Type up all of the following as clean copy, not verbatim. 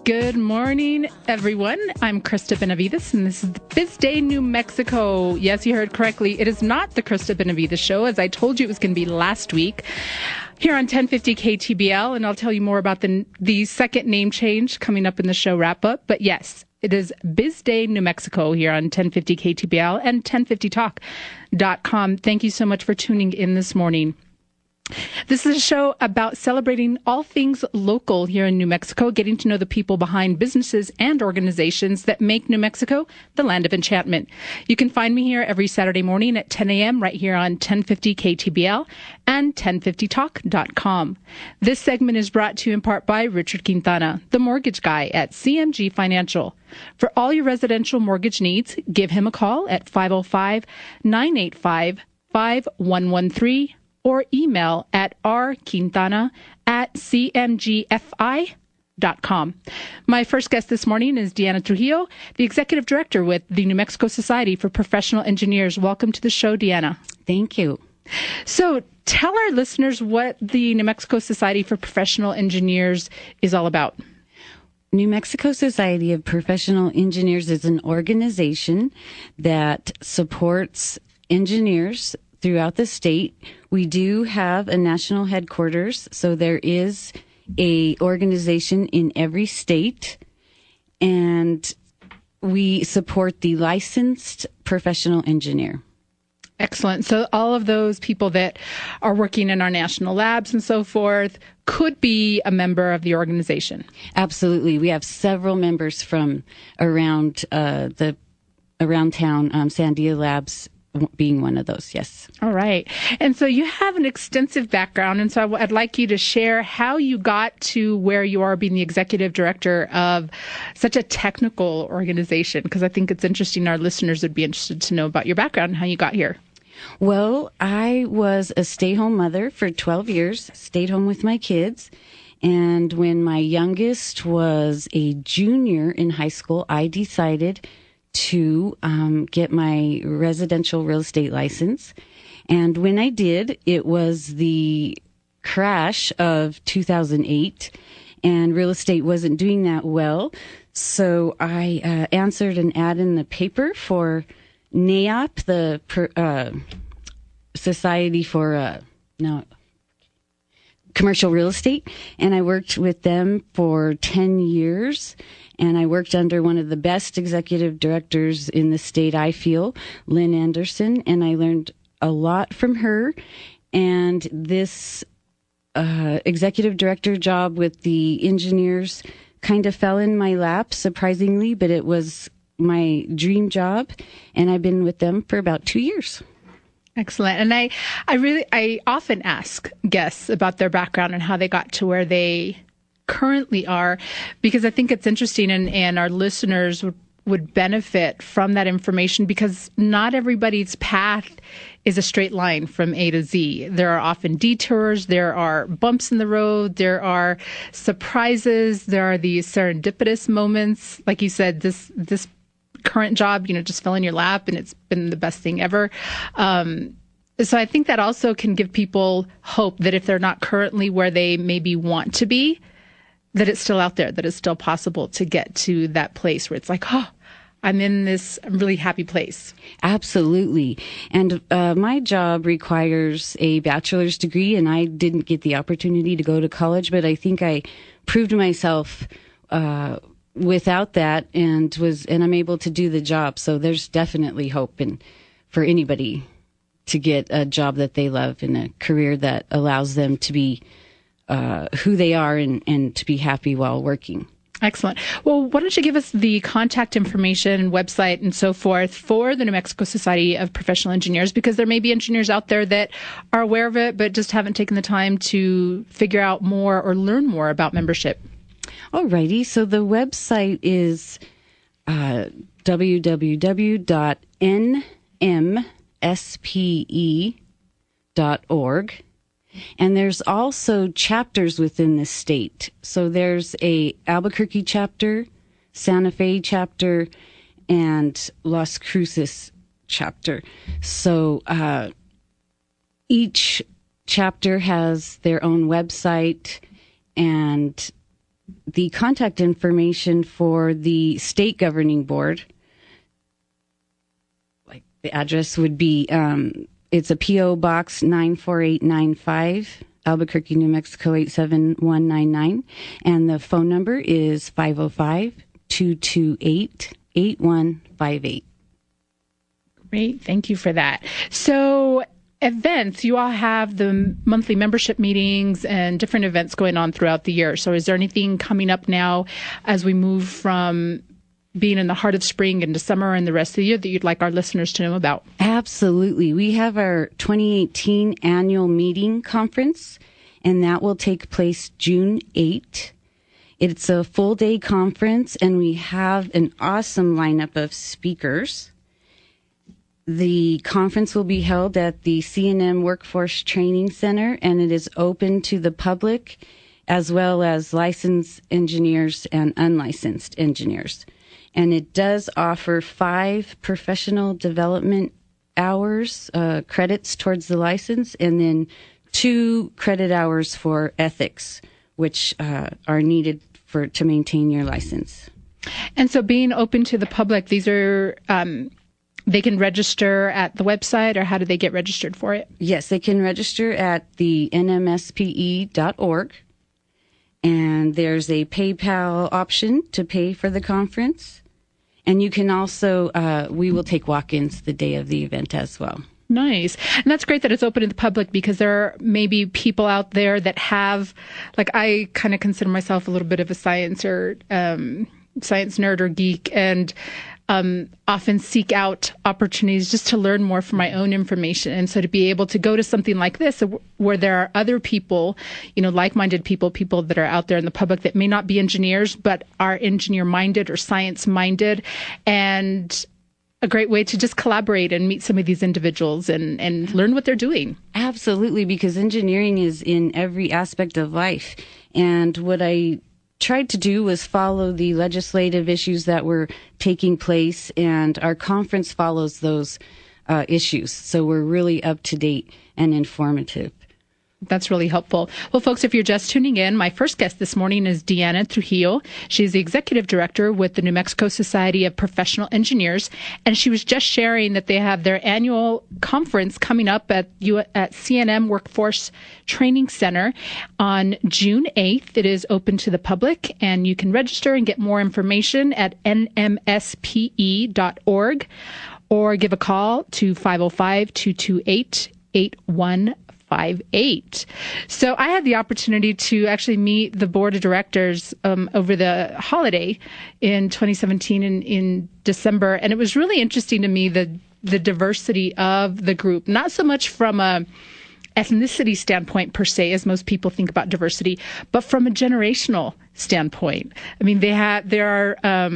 Good morning, everyone. I'm Krista Benavides, and this is BizDay, New Mexico. Yes, you heard correctly. It is not the Krista Benavides show, as I told you it was going to be last week, here on 1050 KTBL, and I'll tell you more about the second name change coming up in the show wrap-up. But yes, it is BizDay, New Mexico, here on 1050 KTBL and 1050talk.com. Thank you so much for tuning in this morning. This is a show about celebrating all things local here in New Mexico, getting to know the people behind businesses and organizations that make New Mexico the land of enchantment. You can find me here every Saturday morning at 10 a.m. right here on 1050 KTBL and 1050talk.com. This segment is brought to you in part by Richard Quintana, the mortgage guy at CMG Financial. For all your residential mortgage needs, give him a call at 505-985-5113 or email at rquintana@cmgfi.com. My first guest this morning is Deanna Trujillo, the Executive Director with the New Mexico Society for Professional Engineers. Welcome to the show, Deanna. Thank you. So tell our listeners what the New Mexico Society for Professional Engineers is all about. New Mexico Society of Professional Engineers is an organization that supports engineers throughout the state. We do have a national headquarters, so there is a organization in every state, and we support the licensed professional engineer. Excellent. So all of those people that are working in our national labs and so forth could be a member of the organization. Absolutely. We have several members from around town, Sandia Labs being one of those, yes. All right. And so you have an extensive background, and so I'd like you to share how you got to where you are being the executive director of such a technical organization, because I think it's interesting. Our listeners would be interested to know about your background and how you got here. Well, I was a stay-home mother for 12 years, stayed home with my kids. And when my youngest was a junior in high school, I decided to get my residential real estate license. And when I did, it was the crash of 2008, and real estate wasn't doing that well. So I answered an ad in the paper for NAIOP, the Society for Commercial Real Estate, and I worked with them for 10 years. And I worked under one of the best executive directors in the state, I feel, Lynn Anderson, and I learned a lot from her. And this executive director job with the engineers kind of fell in my lap, surprisingly, but it was my dream job, and I've been with them for about 2 years. Excellent. And I often ask guests about their background and how they got to where they currently are, because I think it's interesting, and our listeners would benefit from that information, because not everybody's path is a straight line from A to Z. There are often detours, there are bumps in the road, there are surprises, there are these serendipitous moments. Like you said, this current job, just fell in your lap, and it's been the best thing ever. So I think that also can give people hope that if they're not currently where they maybe want to be, that it's still out there, that it's still possible to get to that place where it's like, oh, I'm in this really happy place. Absolutely. And my job requires a bachelor's degree, and I didn't get the opportunity to go to college, but I think I proved myself without that, and I'm able to do the job. So there's definitely hope for anybody to get a job that they love and a career that allows them to be who they are and to be happy while working. Excellent. Well, why don't you give us the contact information, website, and so forth for the New Mexico Society of Professional Engineers, because there may be engineers out there that are aware of it but just haven't taken the time to figure out more or learn more about membership. All righty. So the website is www.nmspe.org. And there's also chapters within the state. So there's a Albuquerque chapter, Santa Fe chapter, and Las Cruces chapter. So each chapter has their own website, and the contact information for the state governing board, like the address would be, it's a P.O. Box 94895, Albuquerque, New Mexico 87199. And the phone number is 505-228-8158. Great. Thank you for that. So events, you all have the monthly membership meetings and different events going on throughout the year. So is there anything coming up now as we move from being in the heart of spring into summer and the rest of the year that you'd like our listeners to know about? Absolutely. We have our 2018 annual meeting conference, and that will take place June 8th. It's a full day conference, and we have an awesome lineup of speakers. The conference will be held at the C&M Workforce Training Center, and it is open to the public as well as licensed engineers and unlicensed engineers. And it does offer 5 professional development hours, credits towards the license, and then 2 credit hours for ethics, which are needed to maintain your license. And so being open to the public, these are, they can register at the website, or how do they get registered for it? Yes, they can register at the nmspe.org. And there's a PayPal option to pay for the conference. And you can also, we will take walk-ins the day of the event as well. Nice. And that's great that it's open to the public, because there may be people out there that have, like, I kind of consider myself a little bit of a science nerd or geek, and often seek out opportunities just to learn more for my own information. And so to be able to go to something like this, where there are other people, like-minded people that are out there in the public that may not be engineers, but are engineer-minded or science-minded, and a great way to just collaborate and meet some of these individuals and learn what they're doing. Absolutely, because engineering is in every aspect of life. And what I tried to do was follow the legislative issues that were taking place, and our conference follows those issues. So we're really up to date and informative. That's really helpful. Well, folks, if you're just tuning in, my first guest this morning is Deanna Trujillo. She's the executive director with the New Mexico Society of Professional Engineers, and she was just sharing that they have their annual conference coming up at C&M Workforce Training Center on June 8th. It is open to the public, and you can register and get more information at nmspe.org, or give a call to 505-228-8158. So I had the opportunity to actually meet the board of directors over the holiday in 2017 in December, and it was really interesting to me the diversity of the group, not so much from a ethnicity standpoint per se, as most people think about diversity, but from a generational standpoint. I mean, there are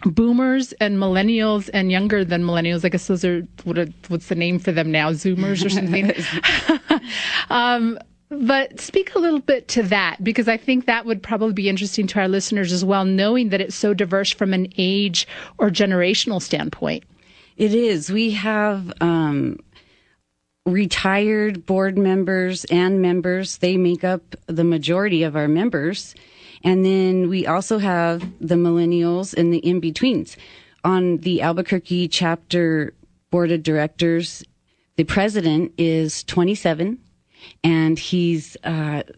boomers and millennials and younger than millennials. I guess those are, what's the name for them now? Zoomers or something? But speak a little bit to that, because I think that would probably be interesting to our listeners as well, knowing that it's so diverse from an age or generational standpoint. It is. We have retired board members and members. They make up the majority of our members. And then we also have the millennials and the in-betweens. On the Albuquerque chapter board of directors, the president is 27, and he's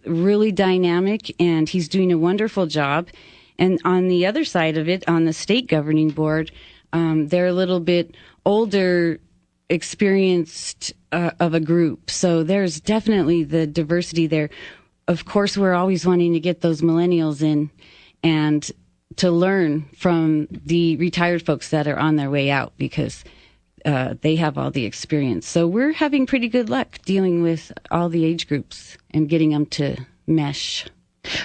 really dynamic, and he's doing a wonderful job. And on the other side of it, on the state governing board, they're a little bit older, experienced of a group. So there's definitely the diversity there. Of course, we're always wanting to get those millennials in and to learn from the retired folks that are on their way out, because they have all the experience. So we're having pretty good luck dealing with all the age groups and getting them to mesh.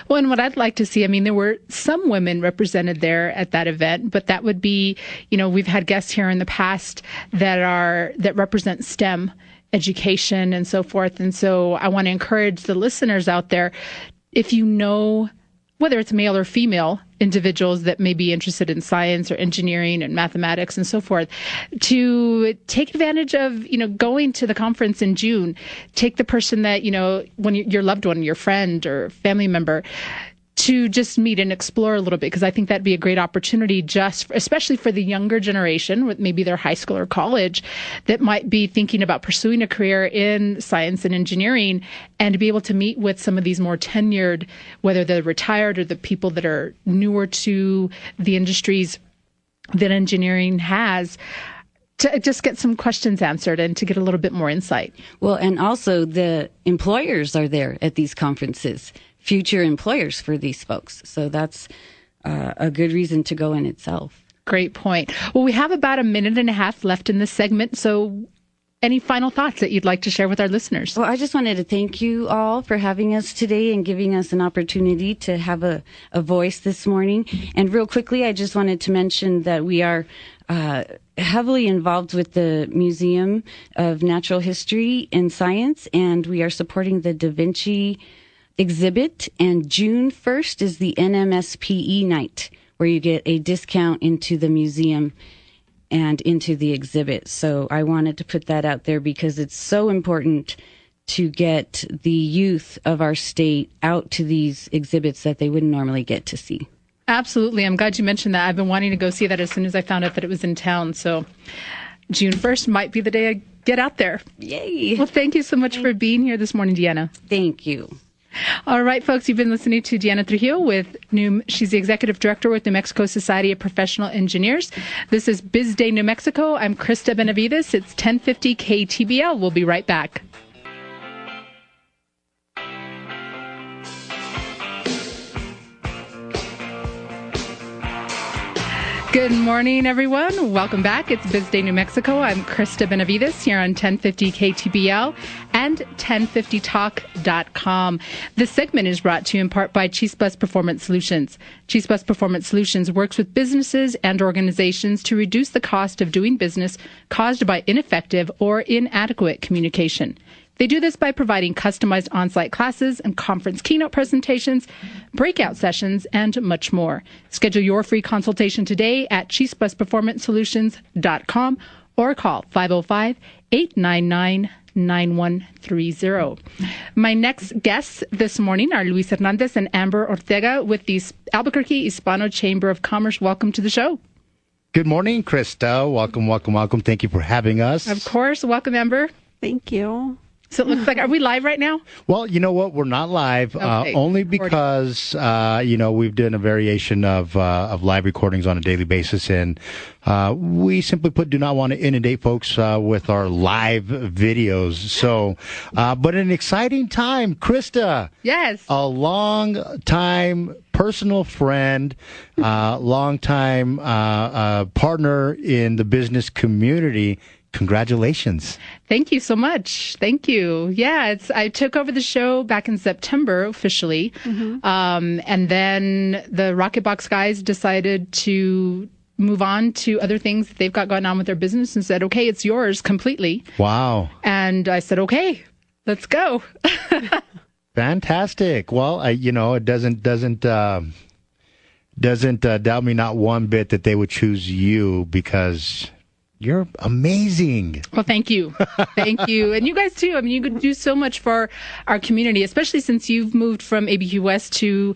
Well, and what I'd like to see, I mean, there were some women represented there at that event, but that would be, we've had guests here in the past that represent STEM education and so forth. And so I want to encourage the listeners out there, if you know, whether it's male or female individuals that may be interested in science or engineering and mathematics and so forth, to take advantage of, going to the conference in June. Take the person that, when your loved one, your friend or family member, to just meet and explore a little bit, because I think that'd be a great opportunity, especially for the younger generation, with maybe their high school or college, that might be thinking about pursuing a career in science and engineering, and to be able to meet with some of these more tenured, whether they're retired or the people that are newer to the industries that engineering has, to just get some questions answered and to get a little bit more insight. Well, and also the employers are there at these conferences, future employers for these folks. So that's a good reason to go in itself. Great point. Well, we have about a minute and a half left in this segment. So any final thoughts that you'd like to share with our listeners? Well, I just wanted to thank you all for having us today and giving us an opportunity to have a voice this morning. And real quickly, I just wanted to mention that we are heavily involved with the Museum of Natural History and Science, and we are supporting the Da Vinci exhibit. And June 1st is the NMSPE night, where you get a discount into the museum and into the exhibit. So I wanted to put that out there because it's so important to get the youth of our state out to these exhibits that they wouldn't normally get to see. Absolutely. I'm glad you mentioned that. I've been wanting to go see that as soon as I found out that it was in town. So June 1st might be the day I get out there. Yay. Well, thank you so much for being here this morning, Deanna. Thank you. All right, folks, you've been listening to Deanna Trujillo she's the Executive Director with New Mexico Society of Professional Engineers. This is BizDay New Mexico. I'm Krista Benavides. It's 1050 KTBL. We'll be right back. Good morning, everyone. Welcome back. It's BizDay New Mexico. I'm Krista Benavides here on 1050 KTBL and 1050talk.com. This segment is brought to you in part by Chispas Performance Solutions. Chispas Performance Solutions works with businesses and organizations to reduce the cost of doing business caused by ineffective or inadequate communication. They do this by providing customized on-site classes and conference keynote presentations, breakout sessions, and much more. Schedule your free consultation today at chispusperformancesolutions.com or call 505-899-9130. My next guests this morning are Luis Hernandez and Amber Ortega with the Albuquerque Hispano Chamber of Commerce. Welcome to the show. Good morning, Krista. Welcome, welcome, welcome. Thank you for having us. Of course. Welcome, Amber. Thank you. So it looks like, are we live right now? Well, you know what? We're not live, Okay. only because, we've done a variation of live recordings on a daily basis. And we simply put, do not want to inundate folks with our live videos. So, but an exciting time, Krista. Yes. A long time personal friend, long time partner in the business community. Congratulations. Thank you so much. Thank you. Yeah, I took over the show back in September officially. Mm-hmm. And then the Rocket Box guys decided to move on to other things that they've got going on with their business and said, okay, it's yours completely. Wow. And I said, okay, let's go. Fantastic. Well, it doesn't doubt me not one bit that they would choose you because you're amazing. Well, thank you. Thank you. And you guys too. I mean, you could do so much for our community, especially since you've moved from ABQ West to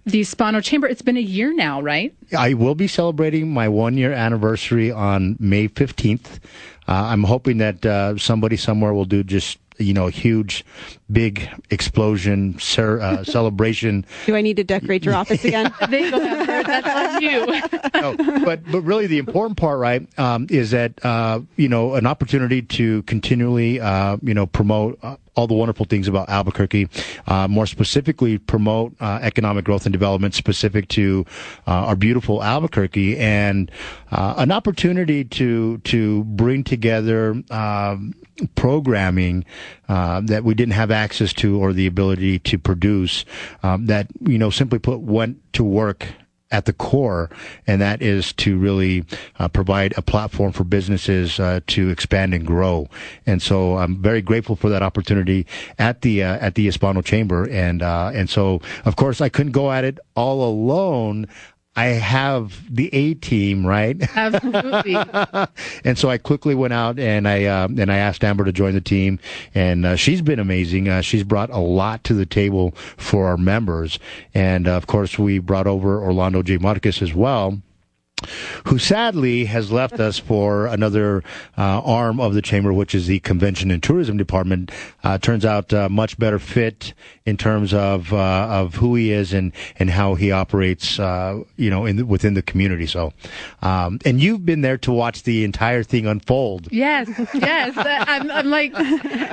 the Hispano Chamber. It's been a year now, right? I will be celebrating my 1-year anniversary on May 15th. I'm hoping that somebody somewhere will do just a huge, big explosion celebration. Do I need to decorate your office again? They go after it. That's on you. No, but really the important part, right, is that an opportunity to continually promote all the wonderful things about Albuquerque, more specifically promote economic growth and development specific to our beautiful Albuquerque, and an opportunity to bring together programming that we didn't have access to or the ability to produce that, simply put, went to work at the core, and that is to really provide a platform for businesses to expand and grow. And so I'm very grateful for that opportunity at the Hispano Chamber. And so, of course, I couldn't go at it all alone. I have the A team, right? Absolutely. And so I quickly went out and I asked Amber to join the team, and she's been amazing. She's brought a lot to the table for our members, and of course we brought over Orlando J. Marquez as well, who sadly has left us for another arm of the chamber, which is the Convention and Tourism Department. Turns out much better fit in terms of who he is and how he operates, within the community. So, and you've been there to watch the entire thing unfold. Yes. I'm like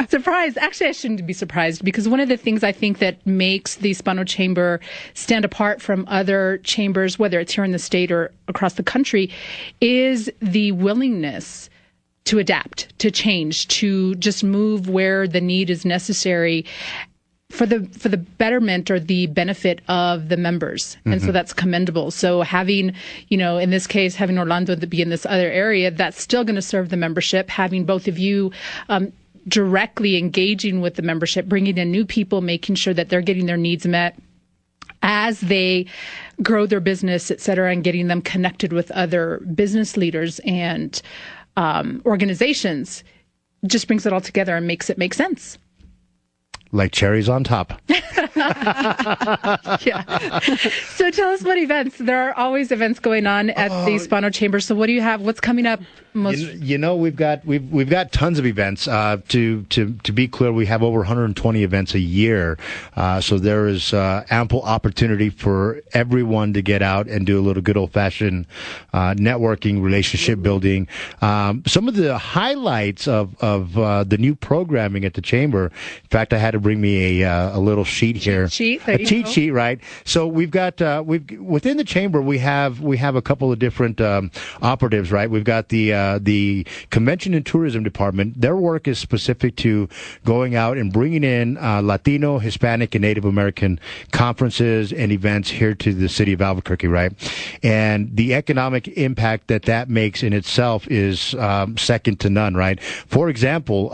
surprised. Actually, I shouldn't be surprised, because one of the things I think that makes the Hispano Chamber stand apart from other chambers, whether it's here in the state or across the country, is the willingness to adapt, to change, to just move where the need is necessary for the betterment or the benefit of the members. And so that's commendable. So having, in this case, having Orlando to be in this other area, that's still going to serve the membership. Having both of you directly engaging with the membership, bringing in new people, making sure that they're getting their needs met as they grow their business, et cetera, and getting them connected with other business leaders and organizations, just brings it all together and makes it make sense. Like cherries on top. Yeah. So tell us what events. There are always events going on at the Hispano Chamber. So what do you have? What's coming up? We've got tons of events. To be clear, we have over 120 events a year. So there is ample opportunity for everyone to get out and do a little good old-fashioned networking, relationship building. Some of the highlights of the new programming at the chamber. In fact, I had to bring me a little sheet here. A cheat sheet, right? So we've got within the chamber we have a couple of different operatives, right? We've got the Convention and Tourism Department. Their work is specific to going out and bringing in Latino, Hispanic, and Native American conferences and events here to the city of Albuquerque, right? And the economic impact that makes in itself is second to none, right? For example,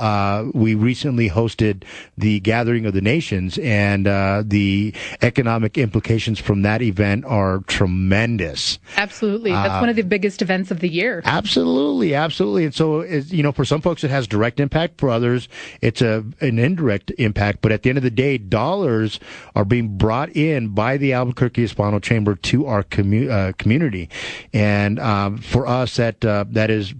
we recently hosted the Gathering of the Nations, and the economic implications from that event are tremendous. Absolutely. That's one of the biggest events of the year. Absolutely. And so, for some folks, it has direct impact. For others, it's an indirect impact. But at the end of the day, dollars are being brought in by the Albuquerque Hispano Chamber to our community. And for us, that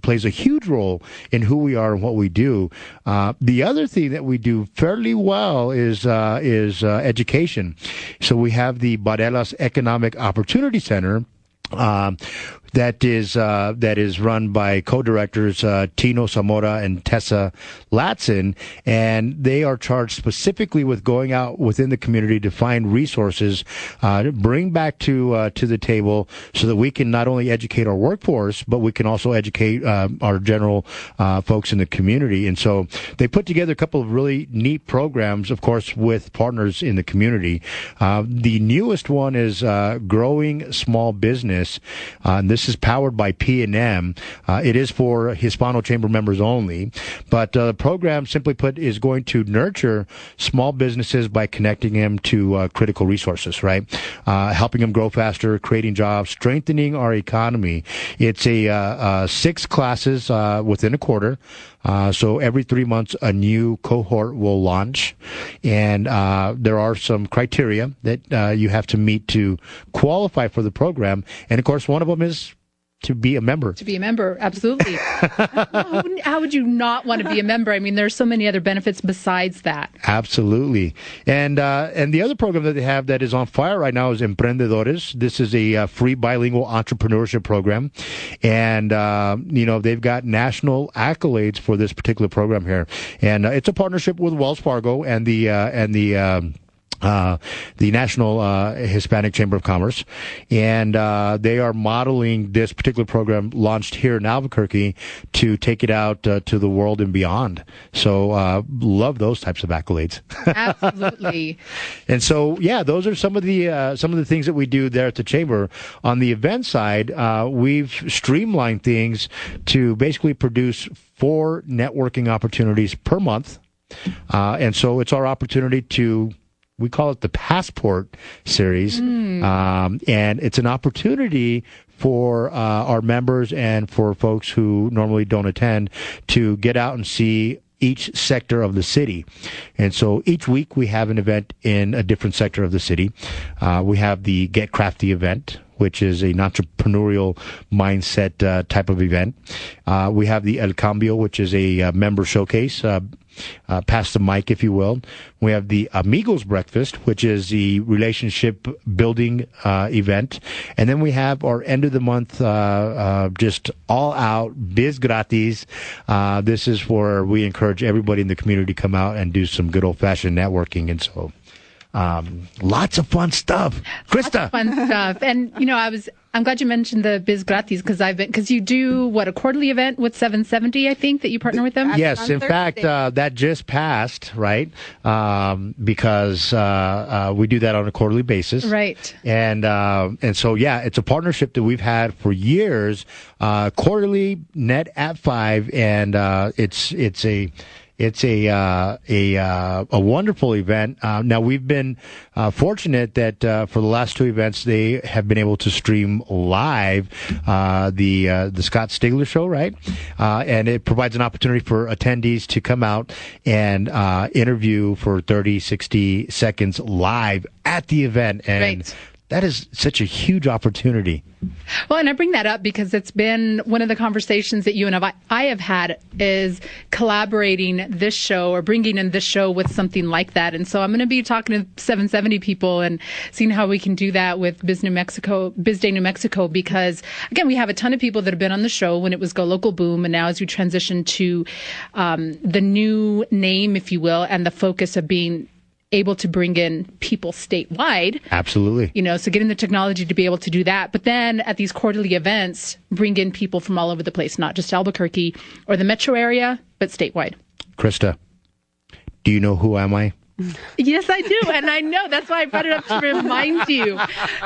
plays a huge role in who we are and what we do. The other thing that we do fairly well is education. So we have the Barelas Economic Opportunity Center. That is run by co-directors Tino Zamora and Tessa Latson, and they are charged specifically with going out within the community to find resources to bring back to the table, so that we can not only educate our workforce, but we can also educate our general folks in the community. And so they put together a couple of really neat programs, of course, with partners in the community. The newest one is Growing Small Business, and this is powered by P&M. It is for Hispano Chamber members only, but the program, simply put, is going to nurture small businesses by connecting them to critical resources, right? Helping them grow faster, creating jobs, strengthening our economy. It's 6 classes within a quarter. So every 3 months, a new cohort will launch, and there are some criteria that you have to meet to qualify for the program. And of course, one of them is to be a member. To be a member, absolutely. How would you not want to be a member? I mean, there's so many other benefits besides that. Absolutely. And the other program that they have that is on fire right now is Emprendedores. This is a free bilingual entrepreneurship program. And, they've got national accolades for this particular program here. And it's a partnership with Wells Fargo and the National Hispanic Chamber of Commerce, and they are modeling this particular program launched here in Albuquerque to take it out to the world and beyond. So love those types of accolades. Absolutely. And so, those are some of the things that we do there at the chamber. On the event side, we've streamlined things to basically produce 4 networking opportunities per month, and so it's our opportunity to we call it the Passport Series. And it's an opportunity for our members and for folks who normally don't attend to get out and see each sector of the city. And so each week we have an event in a different sector of the city. We have the Get Crafty event, which is an entrepreneurial mindset type of event. We have the El Cambio, which is a member showcase, pass the mic, if you will. We have the Amigos Breakfast, which is the relationship building event. And then we have our end of the month, just all out Biz Gratis. This is where we encourage everybody in the community to come out and do some good old fashioned networking. And so, lots of fun stuff. Krista. Fun stuff. And, I'm glad you mentioned the Biz Gratis because you do a quarterly event with 770, I think, that you partner with them? Yes. In fact, that just passed, right? Because we do that on a quarterly basis. Right. And so, it's a partnership that we've had for years, quarterly net at 5. And, it's a wonderful event. Now we've been fortunate that for the last 2 events they have been able to stream live the Scott Stigler show, right? And it provides an opportunity for attendees to come out and interview for 30, 60 seconds live at the event, and right. That is such a huge opportunity. Well, and I bring that up because it's been one of the conversations that you and I have had is collaborating this show or bringing in this show with something like that. And so I'm going to be talking to 770 people and seeing how we can do that with BizDay New Mexico, because, again, we have a ton of people that have been on the show when it was Go Local Boom. And now as we transition to the new name, if you will, and the focus of being able to bring in people statewide. Absolutely. So getting the technology to be able to do that. But then at these quarterly events, bring in people from all over the place, not just Albuquerque or the metro area, but statewide. Krista, do you know who am I? Yes, I do. And I know. That's why I brought it up to remind you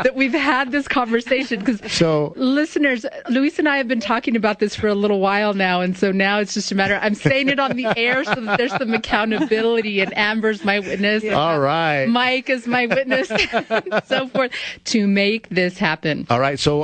that we've had this conversation. Because listeners, Luis and I have been talking about this for a little while now. And so now it's just a matter, I'm saying it on the air so that there's some accountability. And Amber's my witness. Yeah. All right. Mike is my witness and so forth to make this happen. All right. So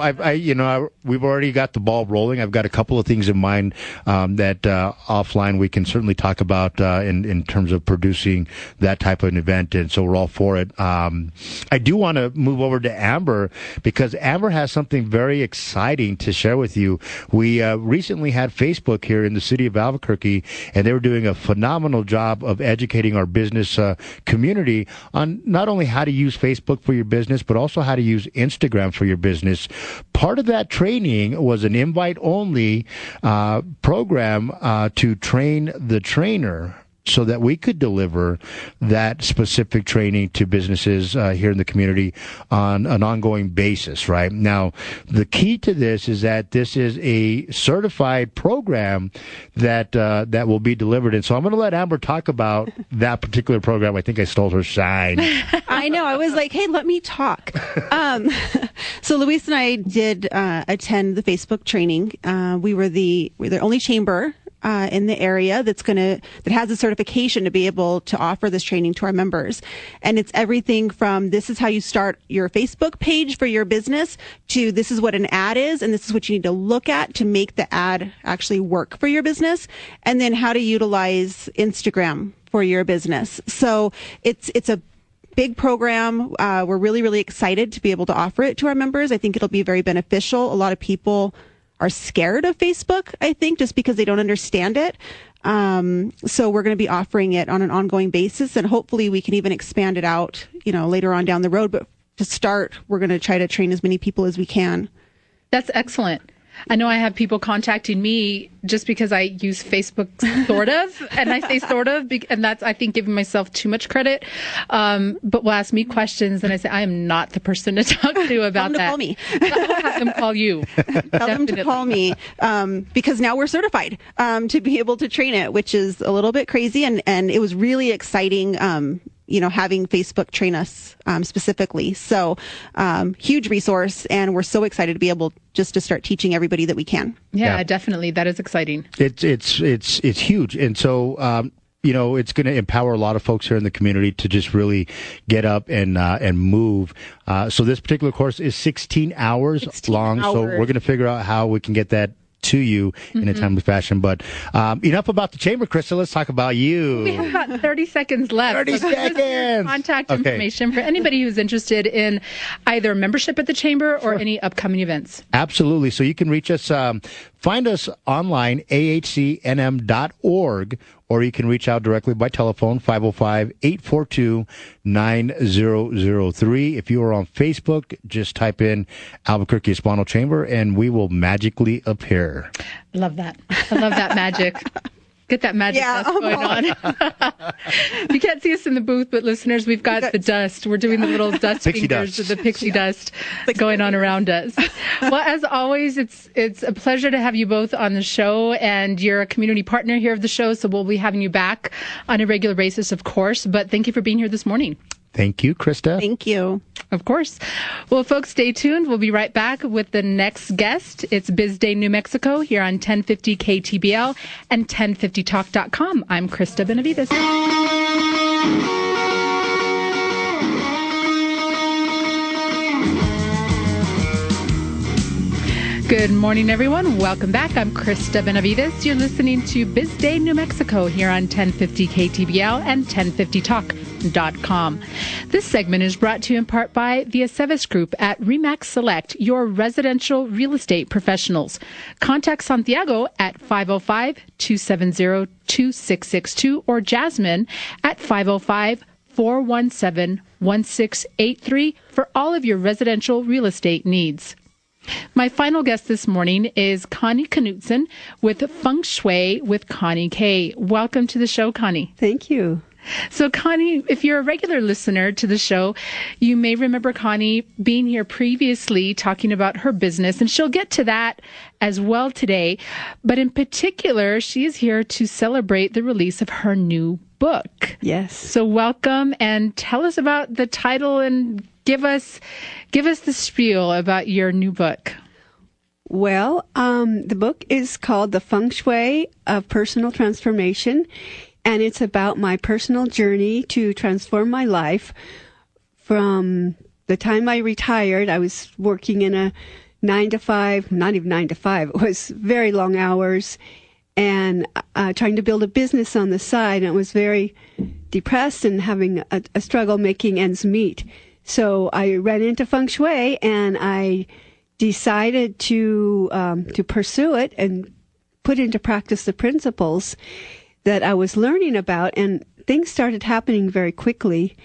we've already got the ball rolling. I've got a couple of things in mind that offline we can certainly talk about in terms of producing that type of an event, and so we're all for it. I do want to move over to Amber because Amber has something very exciting to share with you. We recently had Facebook here in the city of Albuquerque, and they were doing a phenomenal job of educating our business community on not only how to use Facebook for your business, but also how to use Instagram for your business. Part of that training was an invite-only program to train the trainer, so that we could deliver that specific training to businesses here in the community on an ongoing basis, right? Now, the key to this is that this is a certified program that will be delivered. And so I'm going to let Amber talk about that particular program. I think I stole her shine. I know. I was like, hey, let me talk. So Luis and I did attend the Facebook training. We're the only chamber in the area that has a certification to be able to offer this training to our members. And it's everything from this is how you start your Facebook page for your business to this is what an ad is and this is what you need to look at to make the ad actually work for your business, and then how to utilize Instagram for your business. So it's a big program. We're really, really excited to be able to offer it to our members. I think it'll be very beneficial. A lot of people are scared of Facebook, I think, just because they don't understand it. So we're going to be offering it on an ongoing basis, and hopefully we can even expand it out, later on down the road. But to start, we're going to try to train as many people as we can. That's excellent. I know I have people contacting me just because I use Facebook sort of, and I say sort of, and that's, I think, giving myself too much credit. But will ask me questions, and I say, I am not the person to talk to about that. Tell them to call me. I'll have them call you. Tell them to call me, because now we're certified to be able to train it, which is a little bit crazy, and it was really exciting. Having Facebook train us specifically. So huge resource, and we're so excited to be able just to start teaching everybody that we can. Yeah, definitely. That is exciting. It's huge. And so it's going to empower a lot of folks here in the community to just really get up and move. So this particular course is 16 hours long. So we're going to figure out how we can get that to you in a timely fashion. But enough about the chamber, Krista. Let's talk about you. We have about 30 seconds left. 30 seconds. Contact information for anybody who's interested in either membership at the chamber or any upcoming events. Absolutely. So you can reach us, find us online, ahcnm.org, or you can reach out directly by telephone, 505-842-9003. If you are on Facebook, just type in Albuquerque Hispano Chamber, and we will magically appear. I love that. I love that magic. Get that magic dust going on. You can't see us in the booth, but listeners, we've got the dust. We're doing the little dust fingers of the pixie dust going on around us. Well, as always, it's a pleasure to have you both on the show, and you're a community partner here of the show, so we'll be having you back on a regular basis, of course. But thank you for being here this morning. Thank you, Krista. Thank you. Of course. Well, folks, stay tuned. We'll be right back with the next guest. It's BizDay New Mexico here on 1050 KTBL and 1050talk.com. I'm Krista Benavides. Good morning, everyone. Welcome back. I'm Krista Benavides. You're listening to BizDay New Mexico here on 1050 KTBL and 1050talk.com. This segment is brought to you in part by the Aceves Group at RE/MAX Select, your residential real estate professionals. Contact Santiago at 505-270-2662 or Jasmine at 505-417-1683 for all of your residential real estate needs. My final guest this morning is Connie Knutson with Feng Shui with Connie K. Welcome to the show, Connie. Thank you. So, Connie, if you're a regular listener to the show, you may remember Connie being here previously talking about her business, and she'll get to that as well today. But in particular, she is here to celebrate the release of her new book. Yes. So welcome, and tell us about the title and give us the spiel about your new book. Well, the book is called The Feng Shui of Personal Transformation, and it's about my personal journey to transform my life. From the time I retired, I was working in a 9-to-5, not even 9-to-5, it was very long hours, and trying to build a business on the side. And I was very depressed and having a struggle making ends meet. So I ran into Feng Shui, and I decided to pursue it and put into practice the principles that I was learning about, and things started happening very quickly.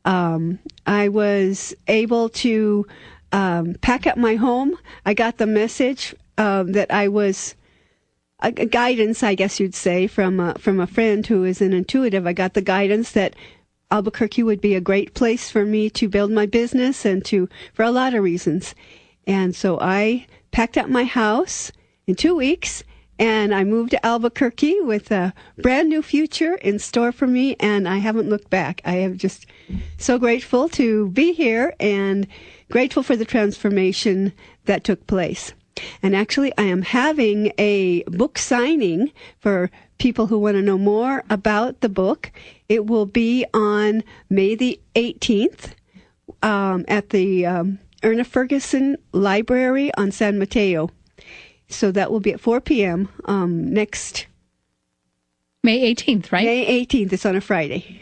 I was able to pack up my home. I got the message that I was a guidance, I guess you'd say, from a friend who is an intuitive. I got the guidance that Albuquerque would be a great place for me to build my business and for a lot of reasons. And so I packed up my house in 2 weeks, and I moved to Albuquerque with a brand new future in store for me, and I haven't looked back. I am just so grateful to be here and grateful for the transformation that took place. And actually, I am having a book signing for people who want to know more about the book. It will be on May the 18th at the Erna Ferguson Library on San Mateo. So that will be at 4 p.m. Next May 18th, right? May 18th. It's on a Friday.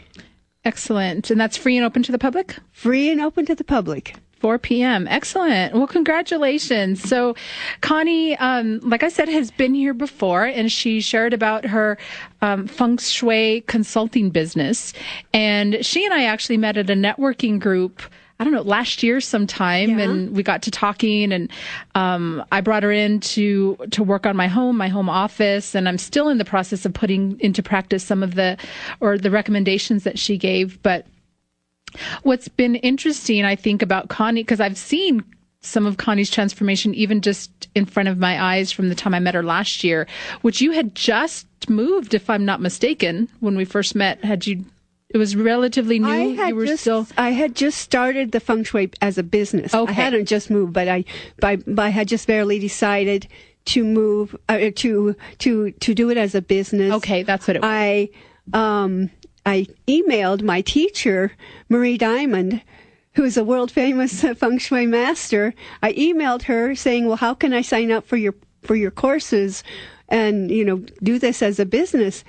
Excellent. And that's free and open to the public? Free and open to the public. 4 p.m. Excellent. Well, congratulations. So Connie, like I said, has been here before, and she shared about her Feng Shui consulting business. And she and I actually met at a networking group, I don't know, last year sometime, and we got to talking, and I brought her in to work on my home office, and I'm still in the process of putting into practice some of the recommendations that she gave. But what's been interesting, I think, about Connie, because I've seen some of Connie's transformation even just in front of my eyes from the time I met her last year, which you had just moved, if I'm not mistaken, when we first met. It was relatively new. I had just started the Feng Shui as a business. Okay. I hadn't just moved, but I had just barely decided to move to do it as a business. Okay, that's what it was. I emailed my teacher, Marie Diamond, who is a world famous feng shui master. I emailed her saying, well, how can I sign up for your courses and, do this as a business?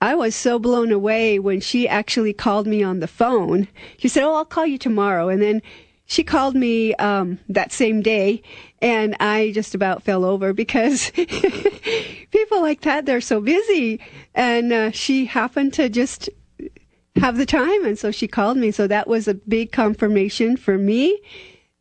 I was so blown away when she actually called me on the phone. She said, I'll call you tomorrow. And then she called me that same day, and I just about fell over because people like that, they're so busy. And she happened to just have the time, and so she called me. So that was a big confirmation for me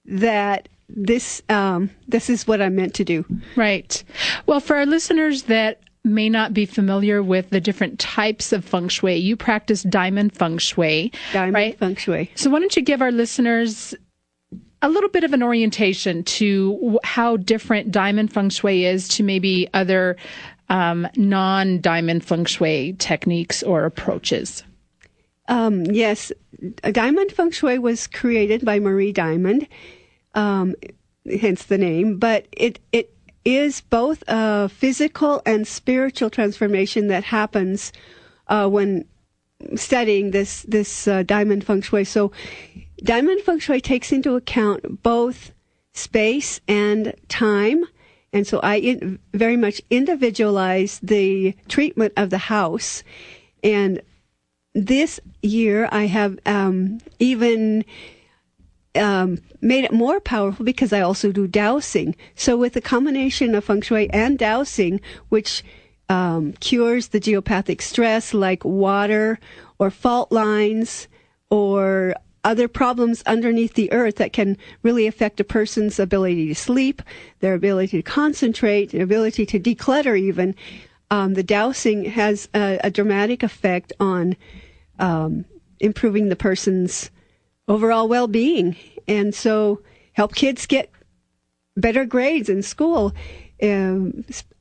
that this is what I'm meant to do. Right. Well, for our listeners that may not be familiar with the different types of feng shui, you practice diamond feng shui. Diamond feng shui. So why don't you give our listeners a little bit of an orientation to how different diamond feng shui is to maybe other non-diamond feng shui techniques or approaches? Yes, diamond feng shui was created by Marie Diamond, hence the name, but it is both a physical and spiritual transformation that happens when studying this diamond feng shui. So diamond feng shui takes into account both space and time. And so I very much individualize the treatment of the house. And this year I have even made it more powerful because I also do dowsing. So with the combination of feng shui and dowsing, which cures the geopathic stress like water or fault lines or other problems underneath the earth that can really affect a person's ability to sleep, their ability to concentrate, their ability to declutter even. The dowsing has a dramatic effect on improving the person's overall well-being. And so help kids get better grades in school,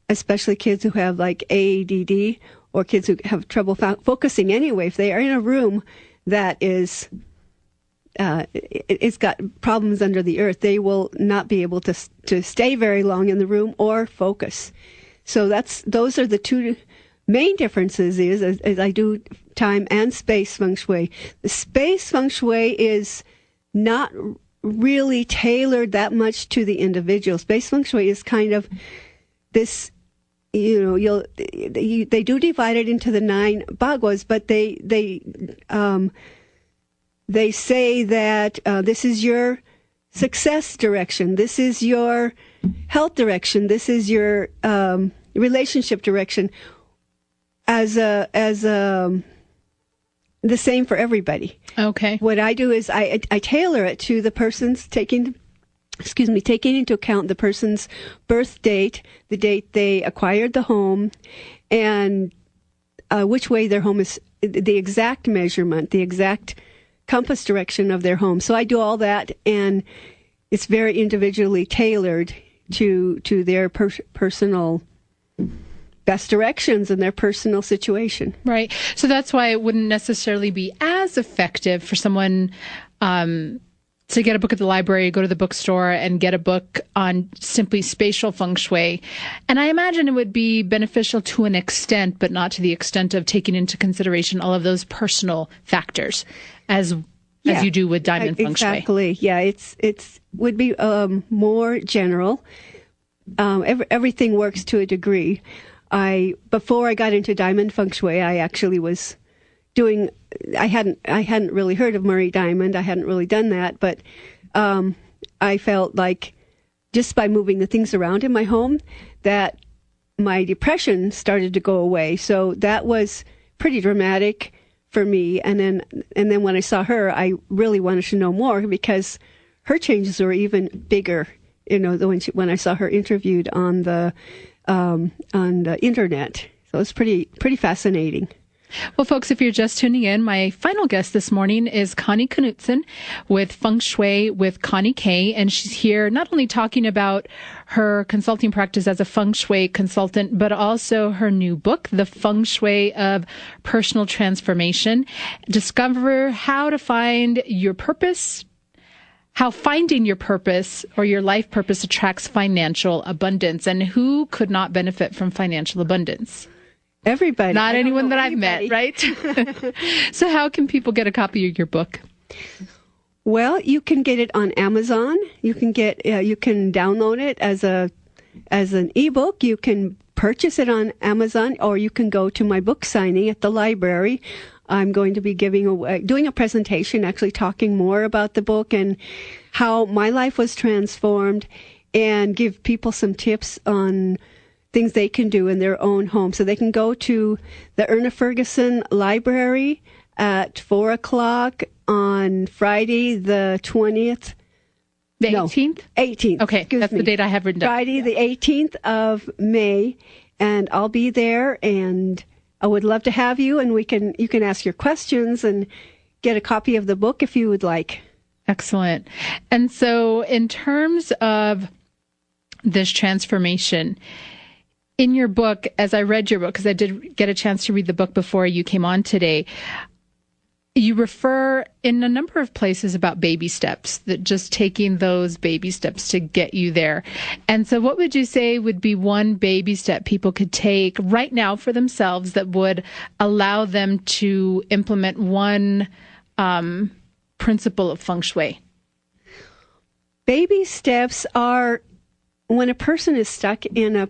especially kids who have like ADD or kids who have trouble focusing anyway. If they are in a room that is it's got problems under the earth, they will not be able to stay very long in the room or focus. So those are the two main differences is I do time and space feng shui. The space feng shui is not really tailored that much to the individual. Space feng shui is kind of this, they do divide it into the 9 bagwas, but they say that this is your success direction, this is your health direction, this is your relationship direction, as the same for everybody. Okay. What I do is I tailor it to the person's taking into account the person's birth date, the date they acquired the home, and which way their home is, the exact measurement, the exact compass direction of their home. So I do all that, and it's very individually tailored to their personal best directions and their personal situation. Right. So that's why it wouldn't necessarily be as effective for someone to get a book at the library, go to the bookstore and get a book on simply spatial feng shui. And I imagine it would be beneficial to an extent, but not to the extent of taking into consideration all of those personal factors as you do with diamond feng shui. Exactly. Yeah, it's would be more general. Everything works to a degree. Before I got into diamond feng shui, I actually was doing. I hadn't really heard of Marie Diamond. I hadn't really done that, but I felt like just by moving the things around in my home that my depression started to go away. So that was pretty dramatic for me. And then when I saw her, I really wanted to know more because her changes were even bigger. When I saw her interviewed on the internet, so it was pretty fascinating. Well, folks, if you're just tuning in, my final guest this morning is Connie Knutson with Feng Shui with Connie K. And she's here not only talking about her consulting practice as a Feng Shui consultant, but also her new book, The Feng Shui of Personal Transformation. Discover how to find your purpose, how finding your purpose or your life purpose attracts financial abundance, and who could not benefit from financial abundance. Everybody. Not anyone that I've met, right? So how can people get a copy of your book? Well, you can get it on Amazon. You can download it as an ebook. You can purchase it on Amazon, or you can go to my book signing at the library. I'm going to be doing a presentation, actually talking more about the book and how my life was transformed, and give people some tips on things they can do in their own home. So they can go to the Erna Ferguson Library at 4:00 on Friday the 20th. The 18th? 18th. Okay, that's the date I have written down. Friday the 18th of May, and I'll be there, and I would love to have you, and you can ask your questions and get a copy of the book if you would like. Excellent. And so in terms of this transformation, in your book, as I read your book, because I did get a chance to read the book before you came on today, you refer in a number of places about baby steps, that just taking those baby steps to get you there. And so what would you say would be one baby step people could take right now for themselves that would allow them to implement one principle of feng shui? Baby steps are when a person is stuck in a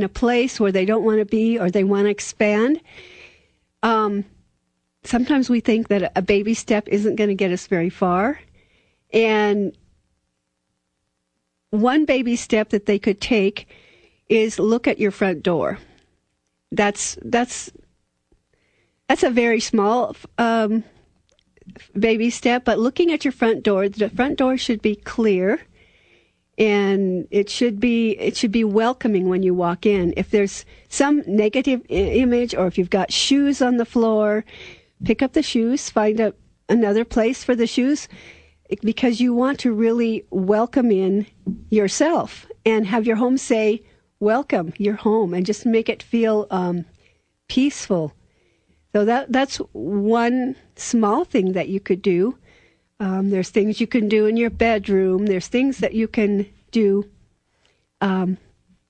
place where they don't want to be, or they want to expand. Sometimes we think that a baby step isn't going to get us very far. And one baby step that they could take is look at your front door. That's a very small baby step, but looking at your front door, the front door should be clear, and it should be welcoming when you walk in. If there's some negative image, or if you've got shoes on the floor, pick up the shoes, find another place for the shoes, because you want to really welcome in yourself and have your home say, welcome, you're home, and just make it feel peaceful. So that's one small thing that you could do. There's things you can do in your bedroom. There's things that you can do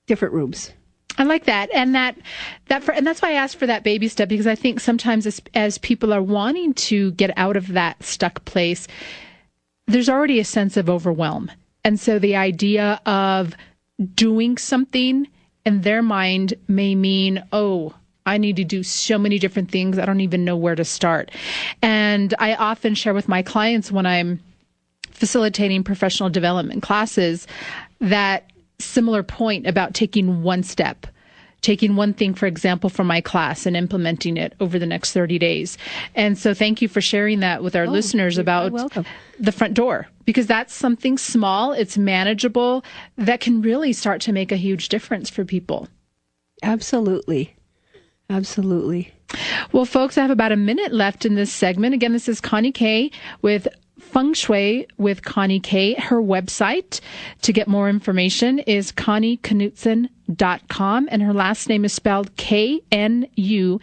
different rooms. I like that. And that's why I asked for that baby step, because I think sometimes as people are wanting to get out of that stuck place, there's already a sense of overwhelm. And so the idea of doing something in their mind may mean, oh, I need to do so many different things. I don't even know where to start. And I often share with my clients when I'm facilitating professional development classes that similar point about taking one step, taking one thing, for example, from my class and implementing it over the next 30 days. And so thank you for sharing that with our listeners about the front door, because that's something small, it's manageable, that can really start to make a huge difference for people. Absolutely. Absolutely. Well, folks, I have about a minute left in this segment. Again, this is Connie Kay with Feng Shui with Connie Kay. Her website to get more information is ConnieKnudson.com, and her last name is spelled Knudson.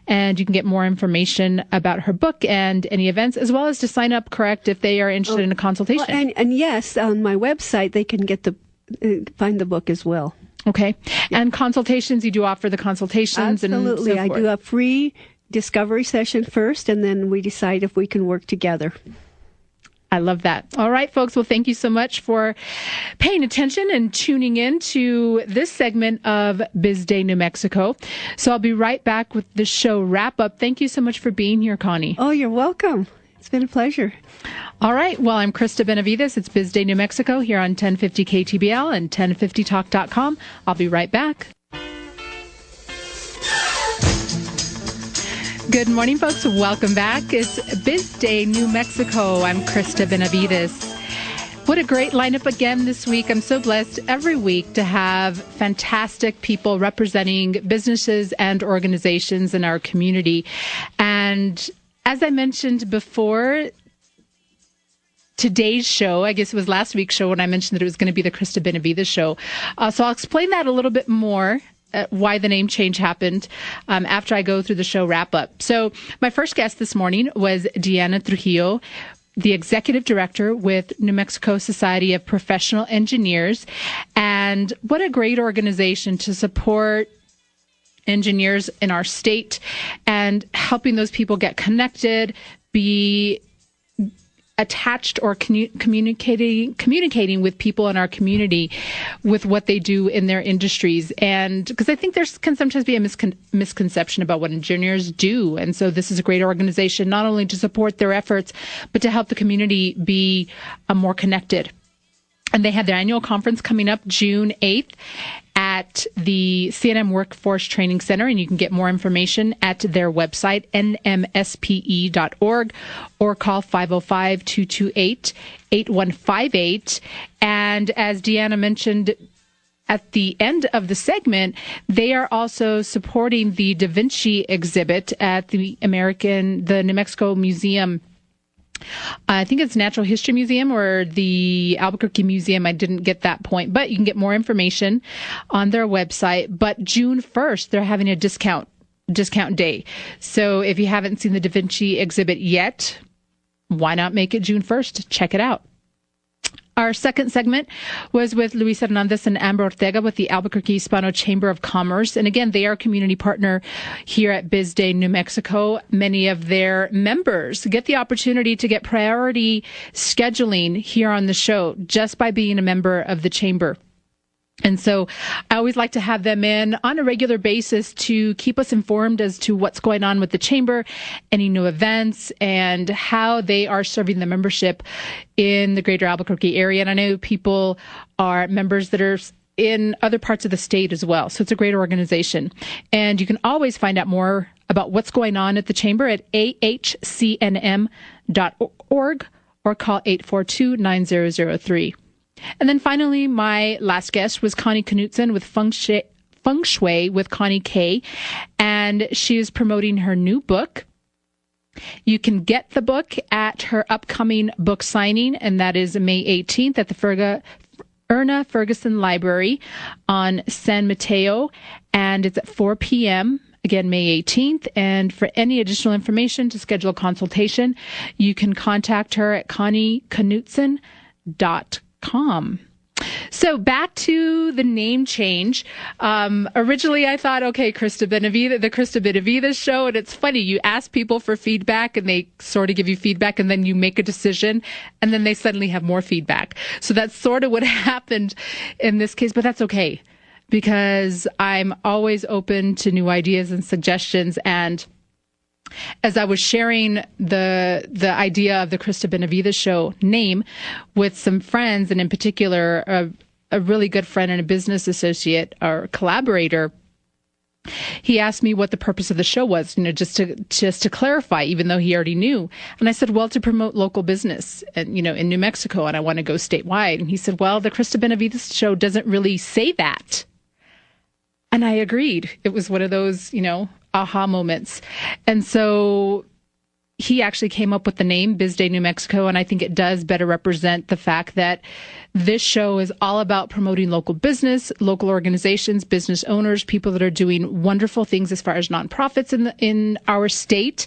And you can get more information about her book and any events, as well as to sign up, correct, if they are interested in a consultation. Well, and yes, on my website, they can get find the book as well. Okay. Yeah. And consultations, you do offer the consultations? Absolutely. And so forth. I do a free discovery session first, and then we decide if we can work together. I love that. All right, folks. Well, thank you so much for paying attention and tuning in to this segment of BizDay New Mexico. So I'll be right back with the show wrap up. Thank you so much for being here, Connie. Oh, you're welcome. It's been a pleasure. All right. Well, I'm Krista Benavides. It's BizDay New Mexico here on 1050 KTBL and 1050talk.com. I'll be right back. Good morning, folks. Welcome back. It's BizDay New Mexico. I'm Krista Benavides. What a great lineup again this week. I'm so blessed every week to have fantastic people representing businesses and organizations in our community. And as I mentioned before, today's show, I guess it was last week's show when I mentioned that it was going to be the Krista Benavides show. So I'll explain that a little bit more, why the name change happened, after I go through the show wrap up. So my first guest this morning was Deanna Trujillo. the executive director with New Mexico Society of Professional Engineers. And what a great organization to support engineers in our state and helping those people get connected, be attached or communicating with people in our community with what they do in their industries. And because I think can sometimes be a misconception about what engineers do. And so this is a great organization, not only to support their efforts, but to help the community be more connected. And they have their annual conference coming up June 8th at the CNM Workforce Training Center, and you can get more information at their website, nmspe.org, or call 505-228-8158. And as Deanna mentioned at the end of the segment, they are also supporting the Da Vinci exhibit at the New Mexico Museum. I think it's Natural History Museum or the Albuquerque Museum. I didn't get that point, but you can get more information on their website. But June 1st, they're having a discount day. So if you haven't seen the Da Vinci exhibit yet, why not make it June 1st? Check it out. Our second segment was with Luis Hernandez and Amber Ortega with the Albuquerque Hispano Chamber of Commerce. And again, they are a community partner here at BizDay New Mexico. Many of their members get the opportunity to get priority scheduling here on the show just by being a member of the chamber. And so I always like to have them in on a regular basis to keep us informed as to what's going on with the chamber, any new events, and how they are serving the membership in the greater Albuquerque area. And I know people are members that are in other parts of the state as well. So it's a great organization. And you can always find out more about what's going on at the chamber at ahcnm.org or call 842-9003. And then finally, my last guest was Connie Knutson with Feng Shui with Connie K. And she is promoting her new book. You can get the book at her upcoming book signing, and that is May 18th at the Erna Ferguson Library on San Mateo, and it's at 4 p.m., again, May 18th. And for any additional information to schedule a consultation, you can contact her at connieknutson.com. So back to the name change. Originally, I thought, okay, the Krista Benavides show. And it's funny, you ask people for feedback and they sort of give you feedback and then you make a decision and then they suddenly have more feedback. So that's sort of what happened in this case, but that's okay because I'm always open to new ideas and suggestions. And as I was sharing the idea of the Krista Benavides show name with some friends, and in particular, a really good friend and a business associate or collaborator, he asked me what the purpose of the show was, just to clarify, even though he already knew. And I said, well, to promote local business and, in New Mexico, and I want to go statewide. And he said, well, the Krista Benavides show doesn't really say that. And I agreed. It was one of those, aha moments. And so he actually came up with the name BizDay New Mexico, and I think it does better represent the fact that this show is all about promoting local business, local organizations, business owners, people that are doing wonderful things as far as nonprofits in our state.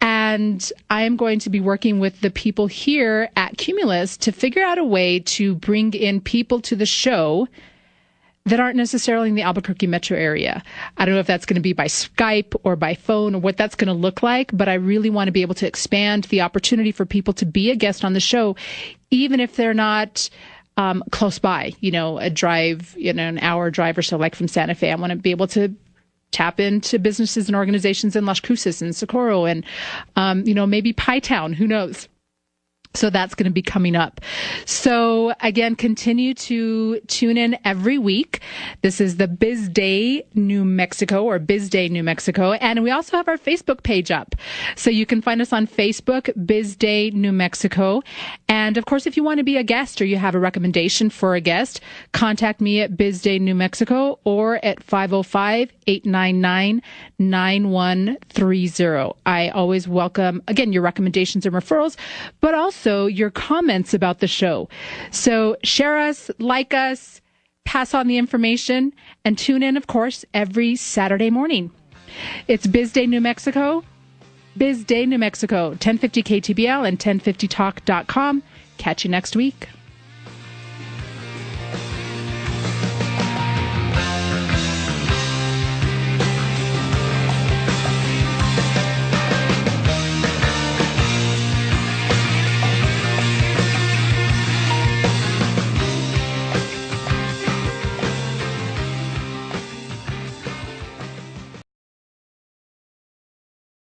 And I am going to be working with the people here at Cumulus to figure out a way to bring in people to the show that aren't necessarily in the Albuquerque metro area. I don't know if that's going to be by Skype or by phone or what that's going to look like, but I really want to be able to expand the opportunity for people to be a guest on the show, even if they're not close by, a drive, an hour drive or so, like from Santa Fe. I want to be able to tap into businesses and organizations in Las Cruces and Socorro and, maybe Pie Town, who knows? So that's going to be coming up. So again, continue to tune in every week. This is the BizDay New Mexico or BizDay New Mexico. And we also have our Facebook page up. So you can find us on Facebook, BizDay New Mexico. And of course, if you want to be a guest or you have a recommendation for a guest, contact me at BizDay New Mexico or at 505-899-9130. I always welcome, again, your recommendations and referrals, but also your comments about the show. So share us, like us, pass on the information, and tune in, of course, every Saturday morning. It's BizDay New Mexico. BizDay New Mexico, 1050 KTBL and 1050talk.com. Catch you next week.